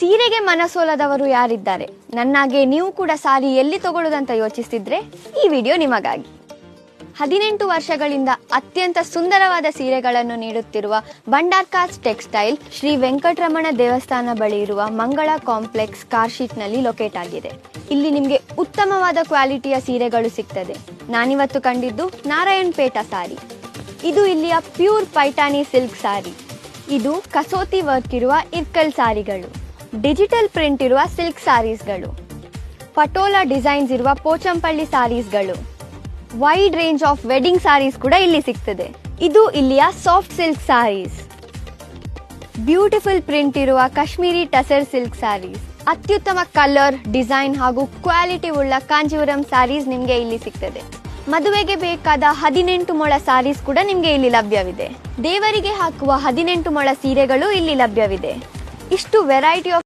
ಸೀರೆಗೆ ಮನಸೋಲದವರು ಯಾರಿದ್ದಾರೆ? ನನ್ನಾಗೆ ನೀವು ಕೂಡ ಸಾರಿ ಎಲ್ಲಿ ತಗೊಳ್ಳೋದಂತ ಯೋಚಿಸ್ತಿದ್ರೆ ಈ ವಿಡಿಯೋ ನಿಮಗಾಗಿ. 18 ವರ್ಷಗಳಿಂದ ಅತ್ಯಂತ ಸುಂದರವಾದ ಸೀರೆಗಳನ್ನು ನೀಡುತ್ತಿರುವ ಭಂಡಾರ್ಕಾಸ್ ಟೆಕ್ಸ್ಟೈಲ್ ಶ್ರೀ ವೆಂಕಟರಮಣ ದೇವಸ್ಥಾನ ಬಳಿ ಇರುವ ಮಂಗಳ ಕಾಂಪ್ಲೆಕ್ಸ್ ಕಾರ್ಶೀಟ್ನಲ್ಲಿ ಲೊಕೇಟ್ ಆಗಿದೆ. ಇಲ್ಲಿ ನಿಮಗೆ ಉತ್ತಮವಾದ ಕ್ವಾಲಿಟಿಯ ಸೀರೆಗಳು ಸಿಗ್ತದೆ. ನಾನಿವತ್ತು ಕಂಡಿದ್ದು ನಾರಾಯಣ್ ಪೇಟ ಸಾರಿ. ಇದು ಇಲ್ಲಿಯ ಪ್ಯೂರ್ ಪೈಠಾನಿ ಸಿಲ್ಕ್ ಸಾರಿ. ಇದು ಕಸೋತಿ ವರ್ಕ್ ಇರುವ ಇರ್ಕಲ್ ಸಾರಿಗಳು, ಡಿಜಿಟಲ್ ಪ್ರಿಂಟ್ ಇರುವ ಸಿಲ್ಕ್ ಸಾರೀಸ್ಗಳು, ಪಟೋಲಾ ಡಿಸೈನ್ಸ್ ಇರುವ ಪೋಚಂಪಳ್ಳಿ ಸಾರೀಸ್ಗಳು, wide range of wedding saris ಕೂಡ ಇಲ್ಲಿ ಸಿಗ್ತದೆ. ಇದು ಇಲ್ಲಿಯ soft silk saris, beautiful print ಇರುವ ಕಾಶ್ಮೀರಿ ಟಸರ್ ಸಿಲ್ಕ್ ಸಾರೀಸ್, ಅತ್ಯುತ್ತಮ ಕಲರ್, ಡಿಸೈನ್ ಹಾಗೂ ಕ್ವಾಲಿಟಿ ಉಳ್ಳ ಕಾಂಜೀವರಂ ಸಾರೀಸ್ ನಿಮಗೆ ಇಲ್ಲಿ ಸಿಗ್ತದೆ. ಮದುವೆಗೆ ಬೇಕಾದ 18 ಮೊಳ ಸಾರೀಸ್ ಕೂಡ ನಿಮಗೆ ಇಲ್ಲಿ ಲಭ್ಯವಿದೆ. ದೇವರಿಗೆ ಹಾಕುವ 18 ಮೊಳ ಸೀರೆಗಳು ಇಲ್ಲಿ ಲಭ್ಯವಿದೆ. ಇಷ್ಟು ವೆರೈಟಿ ಆಫ್